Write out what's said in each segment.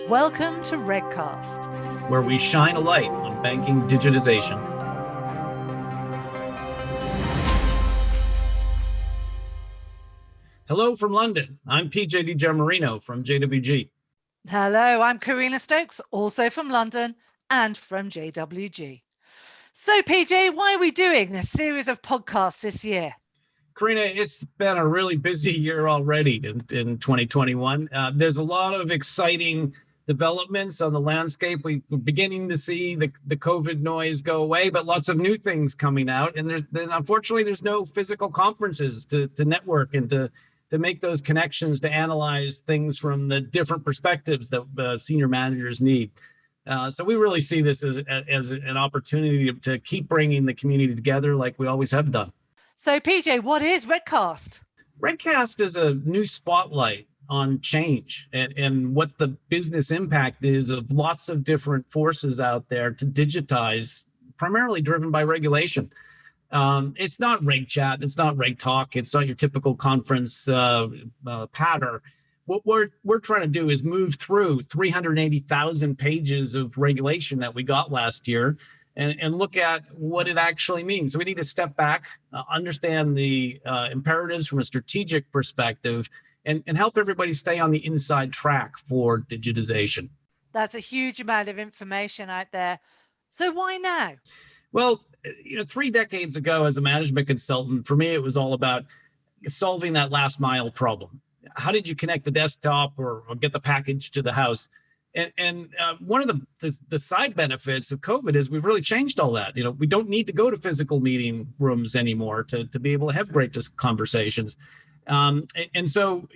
Welcome to RegCast, where we shine a light on banking digitization. Hello from London. I'm PJ DiGiamarino from JWG. Hello, I'm Karina Stokes, also from London and from JWG. So, PJ, why are we doing a series of podcasts this year? Karina, it's been a really busy year already in 2021. There's a lot of exciting developments on the landscape. We're beginning to see the COVID noise go away, but lots of new things coming out. And unfortunately, there's no physical conferences to network and to make those connections, to analyze things from the different perspectives that senior managers need. So we really see this as an opportunity to keep bringing the community together like we always have done. So, PJ, what is RegCast? RegCast is a new spotlight on change and what the business impact is of lots of different forces out there to digitize, primarily driven by regulation. It's not Reg Chat, it's not Reg Talk, it's not your typical conference patter. What we're trying to do is move through 380,000 pages of regulation that we got last year and look at what it actually means. So we need to step back, understand the imperatives from a strategic perspective, and help everybody stay on the inside track for digitization. That's a huge amount of information out there. So why now? Well, 3 decades ago as a management consultant, for me, it was all about solving that last mile problem. How did you connect the desktop or get the package to the house? And one of the side benefits of COVID is we've really changed all that. We don't need to go to physical meeting rooms anymore to be able to have great conversations. And so,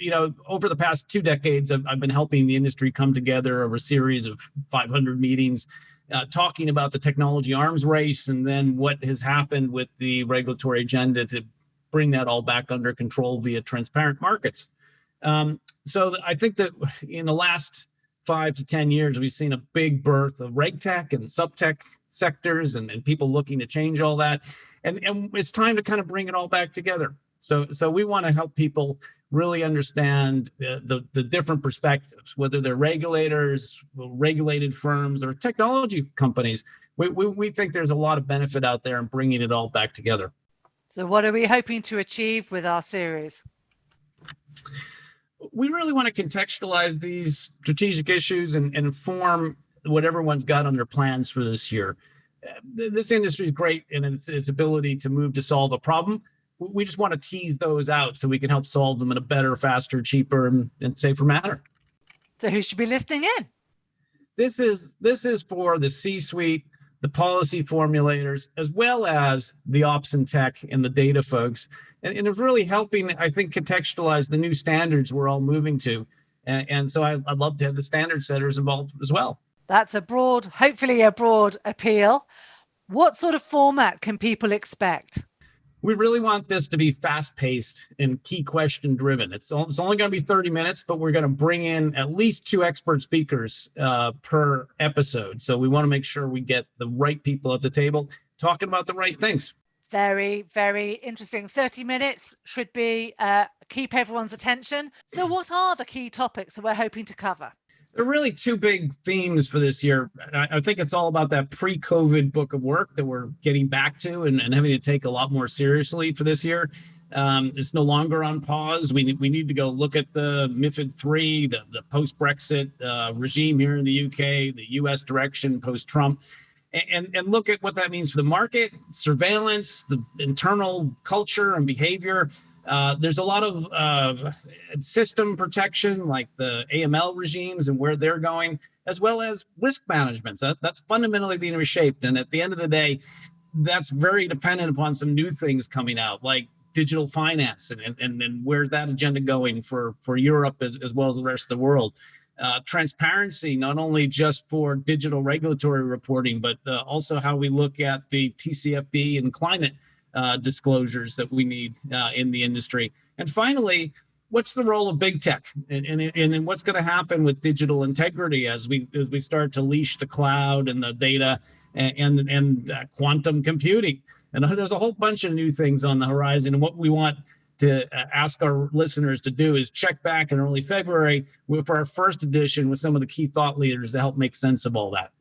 over the past 2 decades, I've been helping the industry come together over a series of 500 meetings, talking about the technology arms race and then what has happened with the regulatory agenda to bring that all back under control via transparent markets. So I think that in the last 5 to 10 years, we've seen a big birth of reg tech and subtech sectors and people looking to change all that. And it's time to kind of bring it all back together. So we want to help people really understand the different perspectives, whether they're regulators, regulated firms, or technology companies. We think there's a lot of benefit out there in bringing it all back together. So what are we hoping to achieve with our series? We really want to contextualize these strategic issues and inform what everyone's got on their plans for this year. This industry is great in its ability to move to solve a problem. We just want to tease those out so we can help solve them in a better, faster, cheaper, and safer manner. So who should be listening in? This is for the C-suite, the policy formulators, as well as the ops and tech and the data folks. And it's really helping, I think, contextualize the new standards we're all moving to. And so I'd love to have the standard setters involved as well. That's hopefully a broad appeal. What sort of format can people expect? We really want this to be fast-paced and key question driven. It's only going to be 30 minutes, but we're going to bring in at least 2 expert speakers per episode. So we want to make sure we get the right people at the table talking about the right things. Very, very interesting. 30 minutes should be keep everyone's attention. So what are the key topics that we're hoping to cover? There are really 2 big themes for this year. I think it's all about that pre-COVID book of work that we're getting back to and having to take a lot more seriously for this year. It's no longer on pause. We need to go look at the MiFID III, the post-Brexit regime here in the UK, the US direction post-Trump, and look at what that means for the market, surveillance, the internal culture and behavior. There's a lot of system protection, like the AML regimes and where they're going, as well as risk management. So that's fundamentally being reshaped. And at the end of the day, that's very dependent upon some new things coming out, like digital finance and where's that agenda going for Europe as well as the rest of the world. Transparency, not only just for digital regulatory reporting, but also how we look at the TCFD and climate disclosures that we need in the industry. And finally, what's the role of big tech and what's going to happen with digital integrity as we start to leash the cloud and the data and quantum computing? And there's a whole bunch of new things on the horizon. And what we want to ask our listeners to do is check back in early February for our first edition with some of the key thought leaders to help make sense of all that.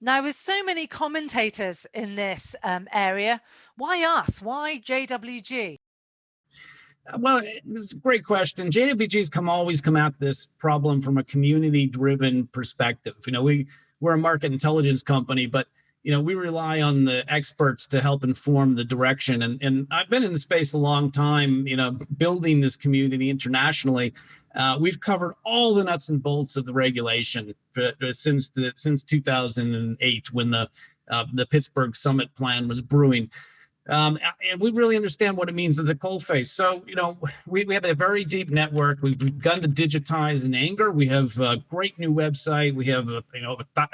Now, with so many commentators in this area, why us? Why JWG? Well, this is a great question. JWG's always come at this problem from a community-driven perspective. We're a market intelligence company, but we rely on the experts to help inform the direction. And I've been in the space a long time, building this community internationally. We've covered all the nuts and bolts of the regulation since 2008, when the Pittsburgh Summit Plan was brewing. And we really understand what it means at the coalface. So, we have a very deep network. We've begun to digitize in anger. We have a great new website. We have,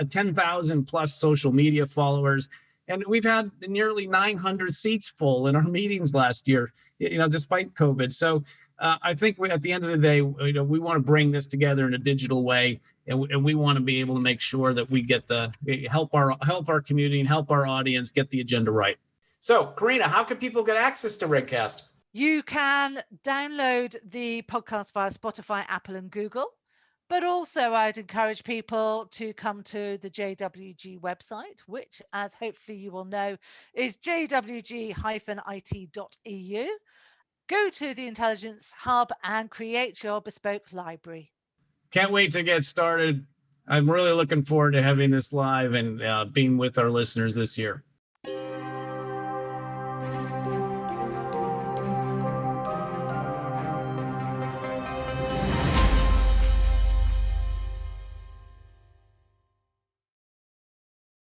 10,000 plus social media followers. And we've had nearly 900 seats full in our meetings last year, despite COVID. So I think at the end of the day, we want to bring this together in a digital way. And we want to be able to make sure that we get help our community and help our audience get the agenda right. So, Karina, how can people get access to RegCast? You can download the podcast via Spotify, Apple, and Google. But also, I'd encourage people to come to the JWG website, which, as hopefully you will know, is jwg-it.eu. Go to the Intelligence Hub and create your bespoke library. Can't wait to get started. I'm really looking forward to having this live and being with our listeners this year.